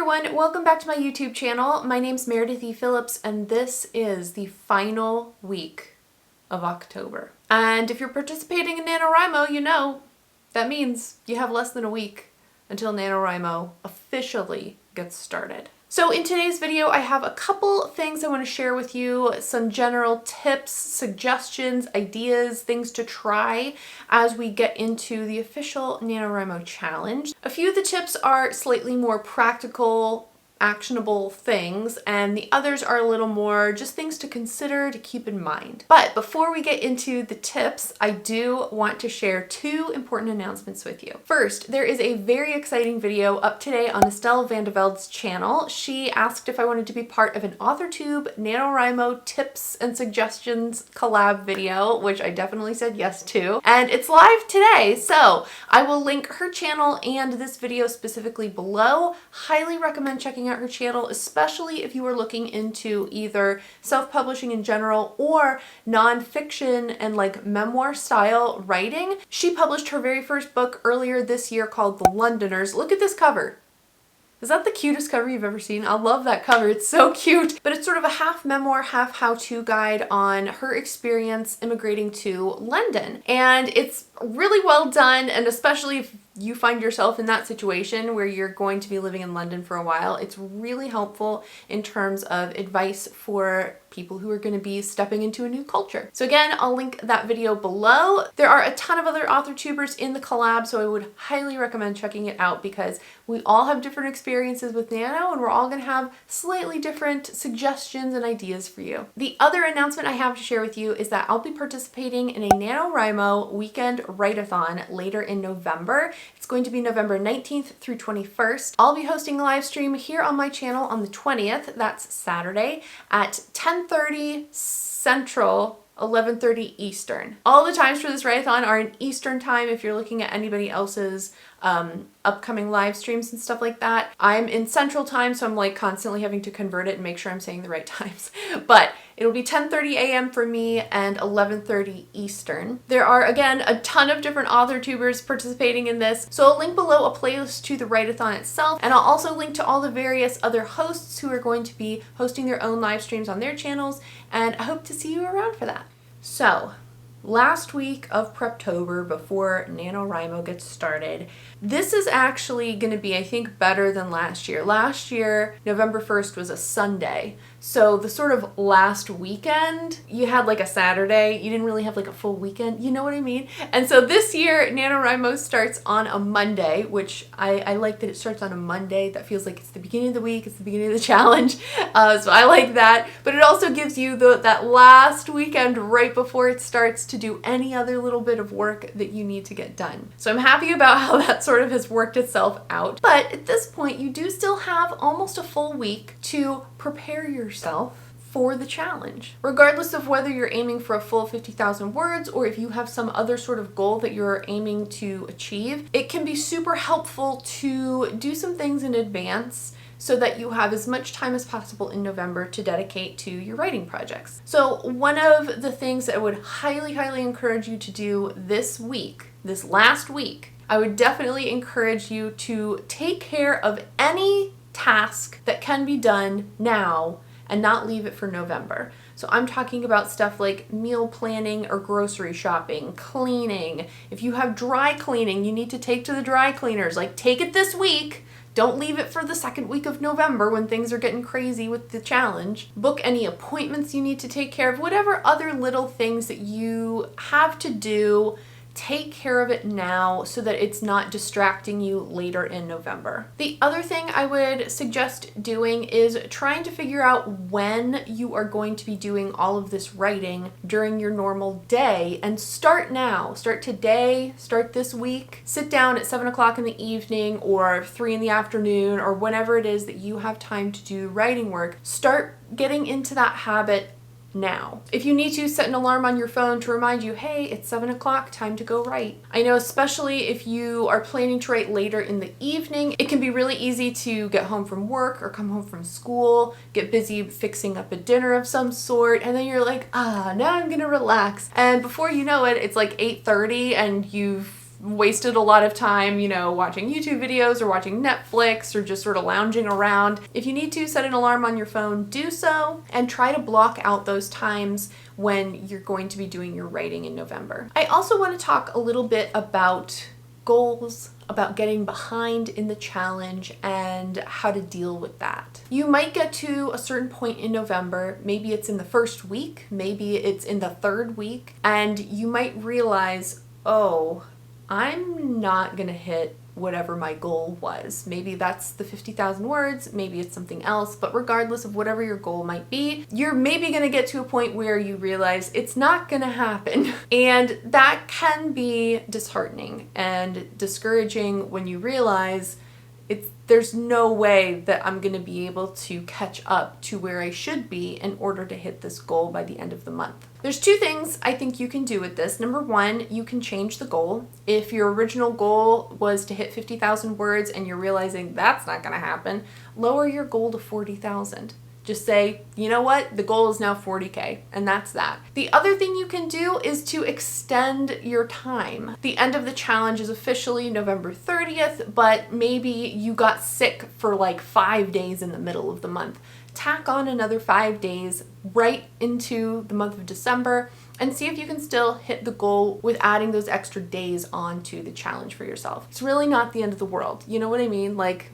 everyone, welcome back to my YouTube channel. My name's Meredith Phillips and this is the final week of October. And if you're participating in NaNoWriMo, you know that means you have less than a week until NaNoWriMo officially gets started. So in today's video, I have a couple things I want to share with you, some general tips, suggestions, ideas, things to try as we get into the official NaNoWriMo challenge. A few of the tips are slightly more practical, actionable things, and the others are a little more just things to consider, to keep in mind. But before we get into the tips, I do want to share two important announcements with you. First, there is a very exciting video up today on Estelle Vandeveld's channel. She asked if I wanted to be part of an Authortube NaNoWriMo tips and suggestions collab video, which I definitely said yes to, and it's live today. So I will link her channel and this video specifically below. Highly recommend checking out her channel, especially if you are looking into either self-publishing in general or non-fiction and like memoir style writing. She published her very first book earlier this year called The Londoners. Look at this cover. Is that the cutest cover you've ever seen? I love that cover. It's so cute. But it's sort of a half memoir, half how-to guide on her experience immigrating to London. And it's really well done, and especially if you find yourself in that situation where you're going to be living in London for a while, it's really helpful in terms of advice for people who are going to be stepping into a new culture. So again, I'll link that video below. There are a ton of other authortubers in the collab, so I would highly recommend checking it out because we all have different experiences with Nano and we're all going to have slightly different suggestions and ideas for you. The other announcement I have to share with you is that I'll be participating in a NaNoWriMo weekend Writeathon later in November. It's going to be November 19th through 21st. I'll be hosting a live stream here on my channel on the 20th, that's Saturday, at 10:30 Central, 11:30 Eastern. All the times for this Writeathon are in Eastern time if you're looking at anybody else's upcoming live streams and stuff like that. I'm in Central time, so I'm like constantly having to convert it and make sure I'm saying the right times. But it'll be 10:30 a.m. for me and 11:30 Eastern. There are, again, a ton of different authortubers participating in this, so I'll link below a playlist to the Writeathon itself, and I'll also link to all the various other hosts who are going to be hosting their own live streams on their channels, and I hope to see you around for that. So, last week of Preptober before NaNoWriMo gets started. This is actually going to be, I think, better than last year. Last year, November 1st was a Sunday. So the sort of last weekend, you had like a Saturday. You didn't really have like a full weekend. You know what I mean? And so this year, NaNoWriMo starts on a Monday, which I like that it starts on a Monday. That feels like it's the beginning of the week. It's the beginning of the challenge. So I like that. But it also gives you that last weekend right before it starts to do any other little bit of work that you need to get done. So I'm happy about how that sort of has worked itself out. But at this point, you do still have almost a full week to prepare yourself for the challenge. Regardless of whether you're aiming for a full 50,000 words or if you have some other sort of goal that you're aiming to achieve, it can be super helpful to do some things in advance so that you have as much time as possible in November to dedicate to your writing projects. So one of the things that I would highly, highly encourage you to do this week, this last week, I would definitely encourage you to take care of any task that can be done now and not leave it for November. So I'm talking about stuff like meal planning or grocery shopping, cleaning. If you have dry cleaning, you need to take to the dry cleaners. Like, take it this week. Don't leave it for the second week of November when things are getting crazy with the challenge. Book any appointments you need to take care of. Whatever other little things that you have to do, take care of it now so that it's not distracting you later in November. The other thing I would suggest doing is trying to figure out when you are going to be doing all of this writing during your normal day, and start now. Start today, start this week. Sit down at 7 o'clock in the evening or 3 in the afternoon or whenever it is that you have time to do writing work. Start getting into that habit now. If you need to, set an alarm on your phone to remind you, hey, it's 7 o'clock, time to go write. I know especially if you are planning to write later in the evening, it can be really easy to get home from work or come home from school, get busy fixing up a dinner of some sort, and then you're like, now I'm gonna relax. And before you know it, it's like 8:30 and you've wasted a lot of time, you know, watching YouTube videos or watching Netflix or just sort of lounging around. If you need to set an alarm on your phone, do so, and try to block out those times when you're going to be doing your writing in November. I also want to talk a little bit about goals, about getting behind in the challenge and how to deal with that. You might get to a certain point in November, maybe it's in the first week, maybe it's in the third week, and you might realize, oh, I'm not gonna hit whatever my goal was. Maybe that's the 50,000 words, maybe it's something else, but regardless of whatever your goal might be, you're maybe gonna get to a point where you realize it's not gonna happen. And that can be disheartening and discouraging when you realize there's no way that I'm gonna be able to catch up to where I should be in order to hit this goal by the end of the month. There's two things I think you can do with this. Number one, you can change the goal. If your original goal was to hit 50,000 words and you're realizing that's not gonna happen, lower your goal to 40,000. Just say, you know what, the goal is now 40K, and that's that. The other thing you can do is to extend your time. The end of the challenge is officially November 30th, but maybe you got sick for like 5 days in the middle of the month. Tack on another 5 days right into the month of December and see if you can still hit the goal with adding those extra days onto the challenge for yourself. It's really not the end of the world. You know what I mean? Like,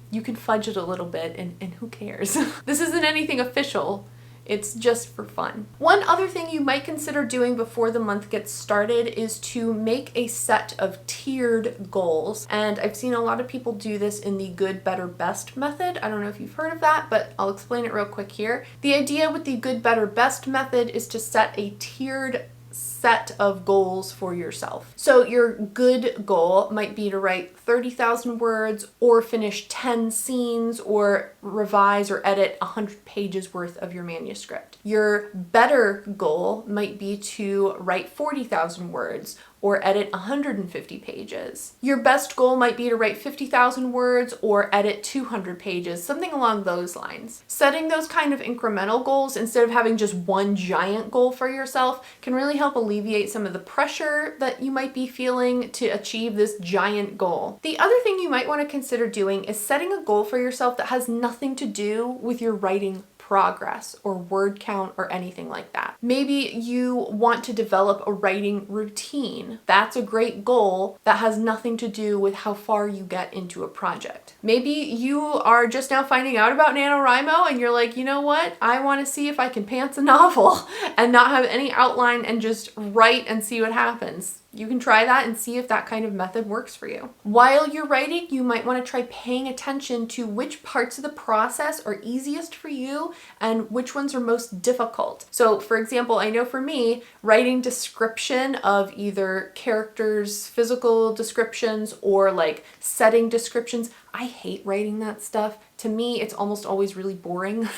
you can fudge it a little bit and who cares? This isn't anything official. It's just for fun. One other thing you might consider doing before the month gets started is to make a set of tiered goals. And I've seen a lot of people do this in the good, better, best method. I don't know if you've heard of that, but I'll explain it real quick here. The idea with the good, better, best method is to set a tiered set of goals for yourself. So your good goal might be to write 30,000 words or finish 10 scenes or revise or edit 100 pages worth of your manuscript. Your better goal might be to write 40,000 words or edit 150 pages. Your best goal might be to write 50,000 words or edit 200 pages, something along those lines. Setting those kind of incremental goals instead of having just one giant goal for yourself can really help alleviate some of the pressure that you might be feeling to achieve this giant goal. The other thing you might want to consider doing is setting a goal for yourself that has nothing to do with your writing progress or word count or anything like that. Maybe you want to develop a writing routine. That's a great goal that has nothing to do with how far you get into a project. Maybe you are just now finding out about NaNoWriMo and you're like, you know what? I want to see if I can pants a novel and not have any outline and just write and see what happens. You can try that and see if that kind of method works for you. While you're writing, you might want to try paying attention to which parts of the process are easiest for you and which ones are most difficult. So for example, I know for me, writing description of either characters' physical descriptions or like setting descriptions, I hate writing that stuff. To me, it's almost always really boring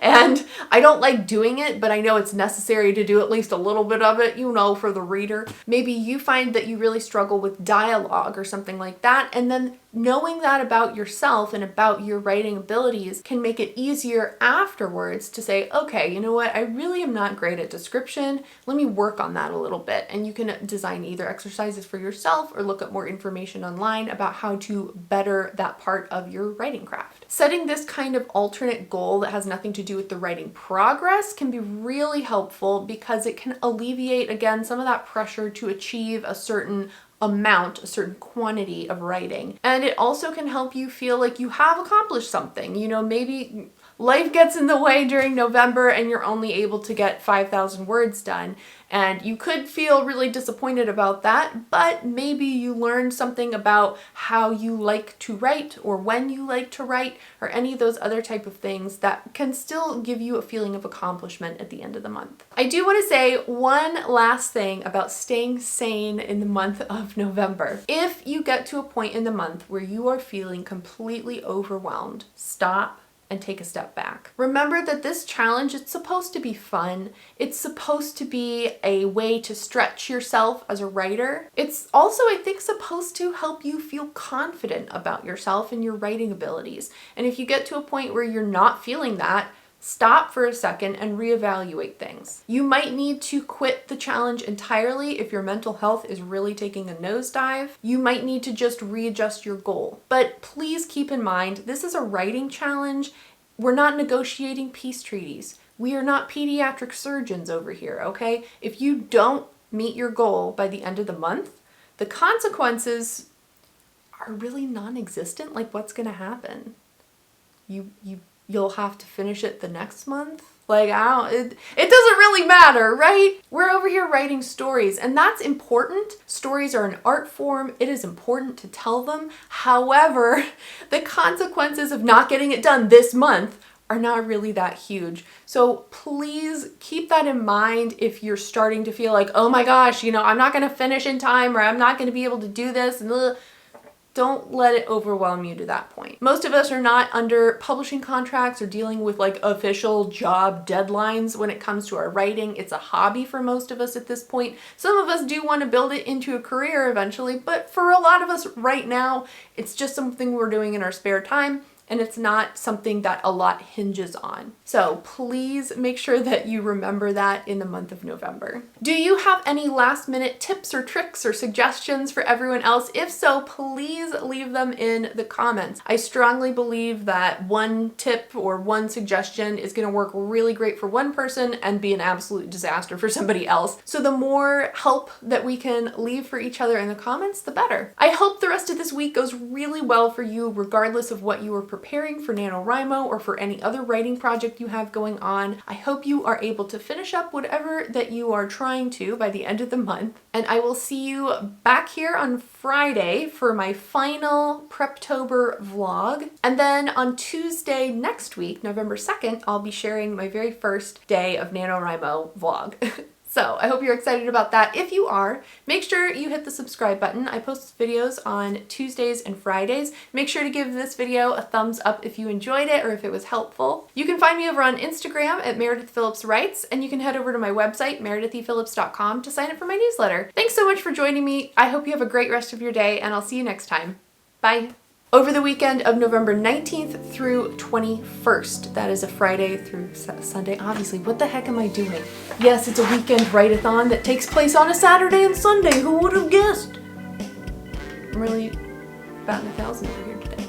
and I don't like doing it, but I know it's necessary to do at least a little bit of it, you know, for the reader. Maybe you find that you really struggle with dialogue or something like that, and then knowing that about yourself and about your writing abilities can make it easier afterwards to say, okay, you know what, I really am not great at description. Let me work on that a little bit. And you can design either exercises for yourself or look up more information online about how to better that part of your writing craft. Setting this kind of alternate goal that has nothing to do with the writing progress can be really helpful because it can alleviate, again, some of that pressure to achieve a certain amount, a certain quantity of writing. And it also can help you feel like you have accomplished something. You know, maybe life gets in the way during November and you're only able to get 5,000 words done. And you could feel really disappointed about that, but maybe you learned something about how you like to write or when you like to write or any of those other type of things that can still give you a feeling of accomplishment at the end of the month. I do want to say one last thing about staying sane in the month of November. If you get to a point in the month where you are feeling completely overwhelmed, stop and take a step back. Remember that this challenge, it's supposed to be fun. It's supposed to be a way to stretch yourself as a writer. It's also, I think, supposed to help you feel confident about yourself and your writing abilities. And if you get to a point where you're not feeling that, stop for a second and reevaluate things. You might need to quit the challenge entirely if your mental health is really taking a nosedive. You might need to just readjust your goal. But please keep in mind, this is a writing challenge. We're not negotiating peace treaties. We are not pediatric surgeons over here, okay? If you don't meet your goal by the end of the month, the consequences are really non-existent. Like, what's gonna happen? You'll have to finish it the next month? Like, it doesn't really matter, right? We're over here writing stories, and that's important. Stories are an art form. It is important to tell them. However, the consequences of not getting it done this month are not really that huge. So please keep that in mind if you're starting to feel like, oh my gosh, I'm not gonna finish in time, or I'm not gonna be able to do this, and don't let it overwhelm you to that point. Most of us are not under publishing contracts or dealing with like official job deadlines when it comes to our writing. It's a hobby for most of us at this point. Some of us do want to build it into a career eventually, but for a lot of us right now, it's just something we're doing in our spare time, and it's not something that a lot hinges on. So please make sure that you remember that in the month of November. Do you have any last minute tips or tricks or suggestions for everyone else? If so, please leave them in the comments. I strongly believe that one tip or one suggestion is gonna work really great for one person and be an absolute disaster for somebody else. So the more help that we can leave for each other in the comments, the better. I hope the rest of this week goes really well for you, regardless of what you were preparing for NaNoWriMo or for any other writing project you have going on. I hope you are able to finish up whatever that you are trying to by the end of the month. And I will see you back here on Friday for my final Preptober vlog. And then on Tuesday next week, November 2nd, I'll be sharing my very first day of NaNoWriMo vlog. So I hope you're excited about that. If you are, make sure you hit the subscribe button. I post videos on Tuesdays and Fridays. Make sure to give this video a thumbs up if you enjoyed it or if it was helpful. You can find me over on Instagram at Meredith Phillips Writes, and you can head over to my website, meredithphillips.com, to sign up for my newsletter. Thanks so much for joining me. I hope you have a great rest of your day, and I'll see you next time. Bye. Over the weekend of November 19th through 21st. That is a Friday through Sunday. Obviously, what the heck am I doing? Yes, it's a weekend write-a-thon that takes place on a Saturday and Sunday. Who would have guessed? I'm really batting 1,000 over here today.